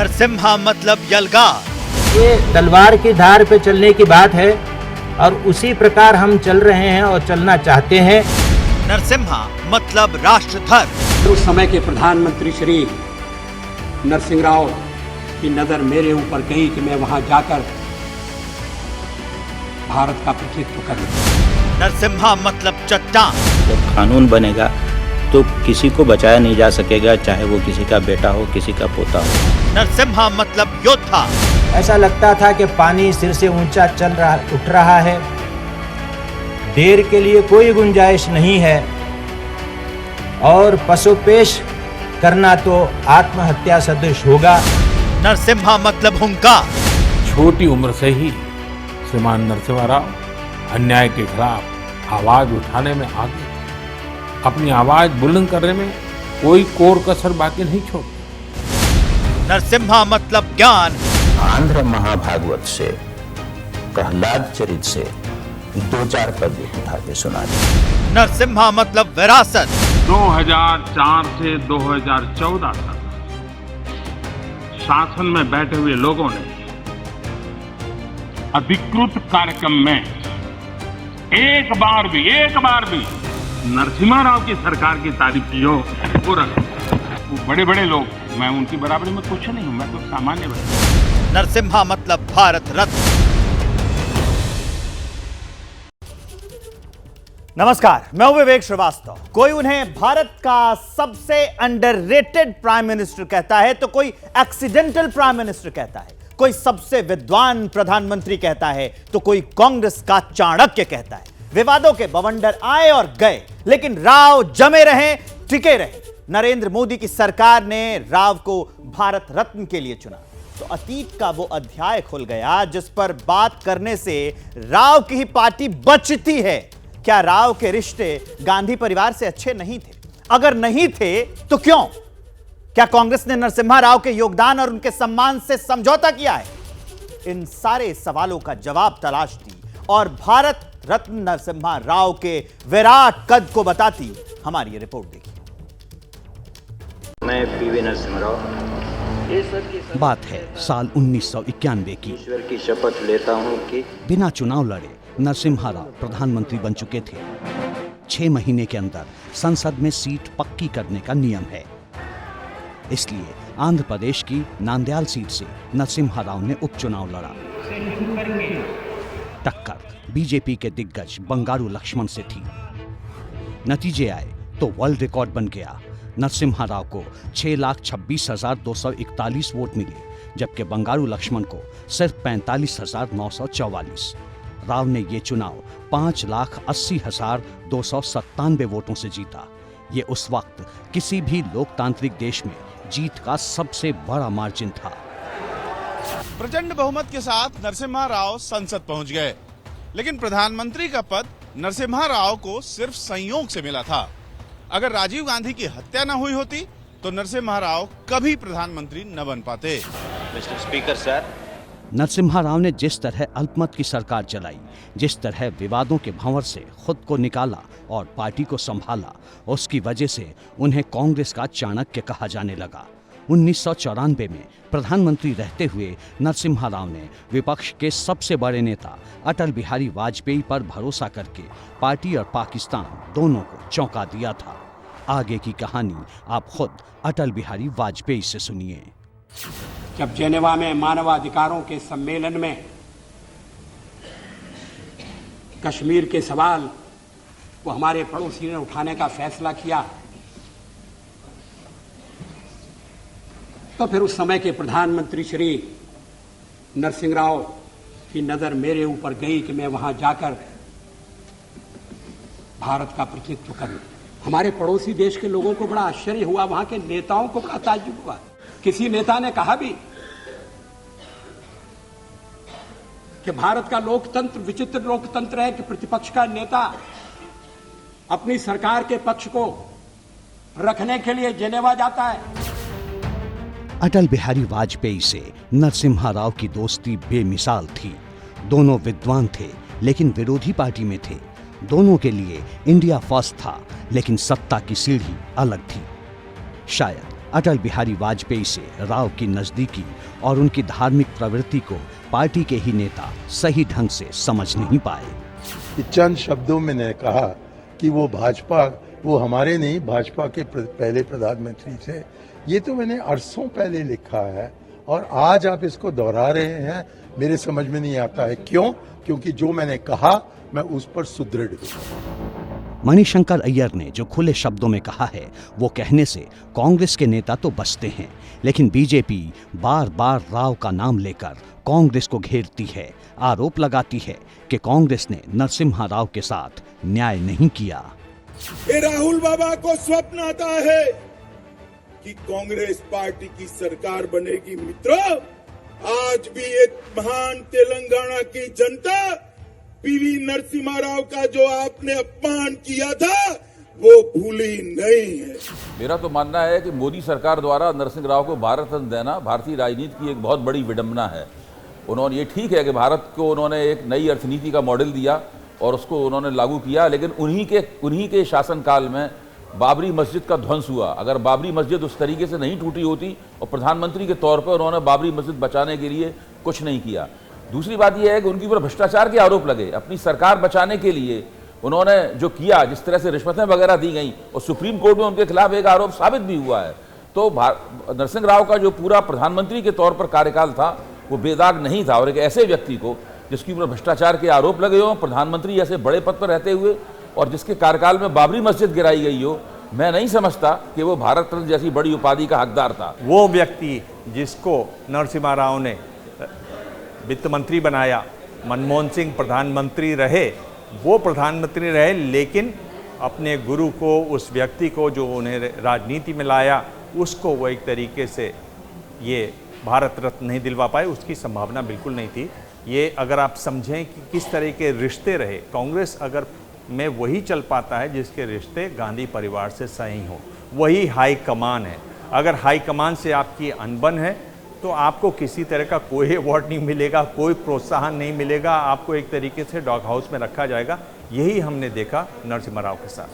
नरसिम्हा मतलब यलगार। ये तलवार की धार पे चलने की बात है और उसी प्रकार हम चल रहे हैं और चलना चाहते हैं। नरसिम्हा मतलब राष्ट्रधर। उस समय के प्रधानमंत्री श्री नरसिंह राव की नजर मेरे ऊपर गई कि मैं वहां जाकर भारत का प्रतिनिधित्व करूं। नरसिम्हा मतलब चट्टान। जब कानून बनेगा तो किसी को बचाया नहीं जा सकेगा, चाहे वो किसी का बेटा हो, किसी का पोता हो। नरसिम्हा मतलब योद्धा। ऐसा लगता था कि पानी सिर से ऊंचा उठ रहा है, देर के लिए कोई गुंजाइश नहीं है और पशुपेश करना तो आत्महत्या सदृश होगा। नरसिम्हा मतलब हुंकार। छोटी उम्र से ही श्रीमान नरसिम्हा राव अन्याय के खिलाफ आवाज उठाने में आगे, अपनी आवाज बुलंद करने में कोई कोर कसर बाकी नहीं छोड़ते। नरसिम्हा मतलब ज्ञान। आंध्र महाभागवत से, प्रहलाद चरित से 2-4 पद उठा के सुना दी। नरसिम्हा मतलब विरासत। 2004 से 2014 तक शासन में बैठे हुए लोगों ने अधिकृत कार्यक्रम में एक बार भी नरसिम्हा राव की सरकार की तारीफ की हो वो रखा। वो बड़े बड़े लोग, मैं उनकी बराबरी में कुछ नहीं हूं, मैं तो सामान्य व्यक्ति। नरसिम्हा मतलब भारत रत्न। नमस्कार, मैं हूं विवेक श्रीवास्तव। कोई उन्हें भारत का सबसे अंडररेटेड प्राइम मिनिस्टर कहता है तो कोई एक्सीडेंटल प्राइम मिनिस्टर कहता है, कोई सबसे विद्वान प्रधानमंत्री कहता है तो कोई कांग्रेस का चाणक्य कहता है। विवादों के बवंडर आए और गए, लेकिन राव जमे रहे, टिके रहे। नरेंद्र मोदी की सरकार ने राव को भारत रत्न के लिए चुना तो अतीत का वो अध्याय खुल गया जिस पर बात करने से राव की ही पार्टी बचती है। क्या राव के रिश्ते गांधी परिवार से अच्छे नहीं थे? अगर नहीं थे तो क्यों? क्या कांग्रेस ने नरसिम्हा राव के योगदान और उनके सम्मान से समझौता किया है? इन सारे सवालों का जवाब तलाशती और भारत रत्न नरसिम्हा राव के विराट कद को बताती हमारी ये रिपोर्ट देखिए। मैं पीवी नरसिम्हा राव बात है साल 1991 की। ईश्वर की शपथ लेता हूं कि बिना चुनाव लड़े नरसिम्हा राव प्रधानमंत्री बन चुके थे। 6 महीने के अंदर संसद में सीट पक्की करने का नियम है, इसलिए आंध्र प्रदेश की नांदयाल सीट से नरसिम्हा राव ने उपचुनाव लड़ा। टक्कर बीजेपी के दिग्गज बंगारू लक्ष्मण से थी। नतीजे आए तो वर्ल्ड रिकॉर्ड बन गया। नरसिम्हा राव को 6,26,241 वोट मिले, जबकि बंगारू लक्ष्मण को सिर्फ 45,944। राव ने ये चुनाव 5,80,297 वोटों से जीता। ये उस वक्त किसी भी लोकतांत्रिक देश में जीत का सबसे बड़ा मार्जिन था। प्रचंड बहुमत के साथ नरसिम्हा राव संसद पहुंच गए, लेकिन प्रधानमंत्री का पद नरसिम्हा राव को सिर्फ संयोग से मिला था। अगर राजीव गांधी की हत्या न हुई होती तो नरसिम्हा राव कभी प्रधानमंत्री न बन पाते। Mister speaker sir, Narasimha Rao ने जिस तरह अल्पमत की सरकार चलाई, जिस तरह विवादों के भंवर से खुद को निकाला और पार्टी को संभाला, उसकी वजह से उन्हें कांग्रेस का चाणक्य कहा जाने लगा। 1994 में प्रधानमंत्री रहते हुए नरसिम्हा राव ने विपक्ष के सबसे बड़े नेता अटल बिहारी वाजपेयी पर भरोसा करके पार्टी और पाकिस्तान दोनों को चौंका दिया था। आगे की कहानी आप खुद अटल बिहारी वाजपेयी से सुनिए। जब जेनेवा में मानवाधिकारों के सम्मेलन में कश्मीर के सवाल को हमारे पड़ोसी ने उठाने का फैसला किया तो फिर उस समय के प्रधानमंत्री श्री नरसिंह राव की नजर मेरे ऊपर गई कि मैं वहां जाकर भारत का प्रतिनिधित्व करूं। हमारे पड़ोसी देश के लोगों को बड़ा आश्चर्य हुआ, वहां के नेताओं को बड़ा ताज्जुब हुआ। किसी नेता ने कहा भी कि भारत का लोकतंत्र विचित्र लोकतंत्र है कि प्रतिपक्ष का नेता अपनी सरकार के पक्ष को रखने के लिए जेनेवा जाता है। अटल बिहारी वाजपेयी से नरसिम्हा राव की दोस्ती बेमिसाल थी। दोनों विद्वान थे लेकिन विरोधी पार्टी में थे। दोनों के लिए इंडिया फर्स्ट था, लेकिन सत्ता की सीढ़ी अलग थी। शायद अटल बिहारी वाजपेयी से राव की नजदीकी और उनकी धार्मिक प्रवृत्ति को पार्टी के ही नेता सही ढंग से समझ नहीं पाए। चंद शब्दों में मैंने कहा कि वो हमारे नहीं, भाजपा के पहले प्रधानमंत्री थे। ये तो मैंने अरसों पहले लिखा है और आज आप इसको दोहरा रहे हैं, मेरे समझ में नहीं आता है। क्यों? क्योंकि जो मैंने कहा मैं उस पर सुदृढ़ हूं। मणिशंकर अय्यर ने जो खुले शब्दों में कहा है वो कहने से कांग्रेस के नेता तो बचते हैं, लेकिन बीजेपी बार बार राव का नाम लेकर कांग्रेस को घेरती है, आरोप लगाती है कि कांग्रेस ने नरसिम्हा राव के साथ न्याय नहीं किया। राहुल बाबा को स्वप्न आता है कि कांग्रेस पार्टी की सरकार बनेगी। मित्रों, आज भी एक महान तेलंगाना की जनता पीवी नरसिम्हा राव का जो आपने अपमान किया था वो भूली नहीं है। मेरा तो मानना है कि मोदी सरकार द्वारा नरसिंह राव को भारत रत्न देना भारतीय राजनीति की एक बहुत बड़ी विडंबना है। उन्होंने, ये ठीक है कि भारत को उन्होंने एक नई अर्थनीति का मॉडल दिया और उसको उन्होंने लागू किया, लेकिन उन्हीं के शासनकाल में बाबरी मस्जिद का ध्वंस हुआ। अगर बाबरी मस्जिद उस तरीके से नहीं टूटी होती और प्रधानमंत्री के तौर पर उन्होंने बाबरी मस्जिद बचाने के लिए कुछ नहीं किया। दूसरी बात यह है कि उनके ऊपर भ्रष्टाचार के आरोप लगे। अपनी सरकार बचाने के लिए उन्होंने जो किया, जिस तरह से रिश्वतें वगैरह दी गई और सुप्रीम कोर्ट में उनके खिलाफ एक आरोप साबित भी हुआ है, तो नरसिंह राव का जो पूरा प्रधानमंत्री के तौर पर कार्यकाल था वो बेदाग नहीं था। और एक ऐसे व्यक्ति को जिसके ऊपर भ्रष्टाचार के आरोप लगे हों, प्रधानमंत्री ऐसे बड़े पद पर रहते हुए, और जिसके कार्यकाल में बाबरी मस्जिद गिराई गई हो, मैं नहीं समझता कि वो भारत रत्न जैसी बड़ी उपाधि का हकदार था। वो व्यक्ति जिसको नरसिम्हा राव ने वित्त मंत्री बनाया, मनमोहन सिंह प्रधानमंत्री रहे, वो प्रधानमंत्री रहे, लेकिन अपने गुरु को, उस व्यक्ति को जो उन्हें राजनीति में लाया, उसको वो एक तरीके से ये भारत रत्न नहीं दिलवा पाए। उसकी संभावना बिल्कुल नहीं थी। ये अगर आप समझें कि किस तरह के रिश्ते रहे, कांग्रेस अगर में वही चल पाता है जिसके रिश्ते गांधी परिवार से सही हो, वही हाई कमान है। अगर हाई कमान से आपकी अनबन है तो आपको किसी तरह का कोई अवार्ड नहीं मिलेगा, कोई प्रोत्साहन नहीं मिलेगा, आपको एक तरीके से डॉग हाउस में रखा जाएगा। यही हमने देखा नरसिम्हा राव के साथ।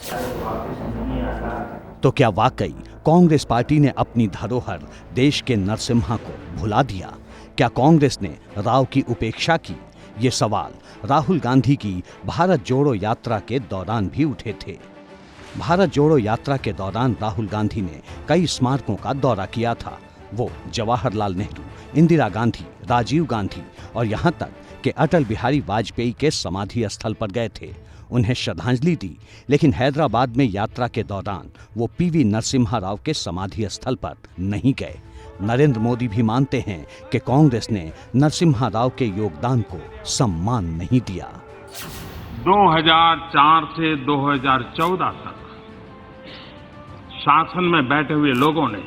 तो क्या वाकई कांग्रेस पार्टी ने अपनी धरोहर देश के नरसिम्हा को भुला दिया? क्या कांग्रेस ने राव की उपेक्षा की? ये सवाल राहुल गांधी की भारत जोड़ो यात्रा के दौरान भी उठे थे। भारत जोड़ो यात्रा के दौरान राहुल गांधी ने कई स्मारकों का दौरा किया था। वो जवाहरलाल नेहरू, इंदिरा गांधी, राजीव गांधी और यहाँ तक कि अटल बिहारी वाजपेयी के समाधि स्थल पर गए थे, उन्हें श्रद्धांजलि दी। लेकिन हैदराबाद में यात्रा के दौरान वो पीवी नरसिम्हा राव के समाधि स्थल पर नहीं गए। नरेंद्र मोदी भी मानते हैं कि कांग्रेस ने नरसिम्हा राव के योगदान को सम्मान नहीं दिया। 2004 से 2014 तक शासन में बैठे हुए लोगों ने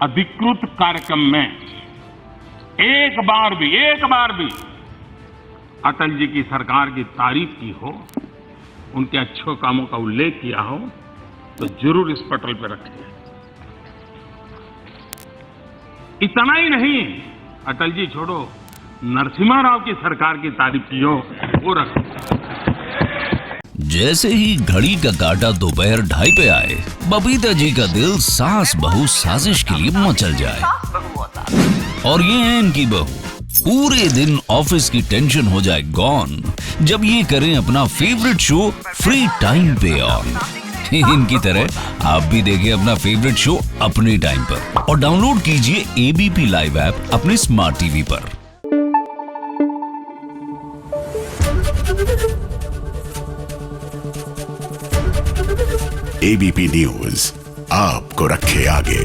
अधिकृत कार्यक्रम में एक बार भी अटल जी की सरकार की तारीफ की हो, उनके अच्छे कामों का उल्लेख किया हो, तो जरूर इस पटल पर रखें। इतना ही नहीं, अटल जी छोड़ो, नरसिम्हा राव की सरकार की तारीफ की हो, वो रखें। जैसे ही घड़ी का काटा दोपहर 2:30 पे आए, बबीता जी का दिल सास बहू साजिश के लिए मचल जाए। और ये है इनकी बहू, पूरे दिन ऑफिस की टेंशन हो जाए गॉन जब ये करें अपना फेवरेट शो फ्री टाइम पे ऑन। इनकी तरह आप भी देखिए अपना फेवरेट शो अपने टाइम पर और डाउनलोड कीजिए एबीपी लाइव ऐप अपने स्मार्ट टीवी पर। एबीपी न्यूज आपको रखे आगे।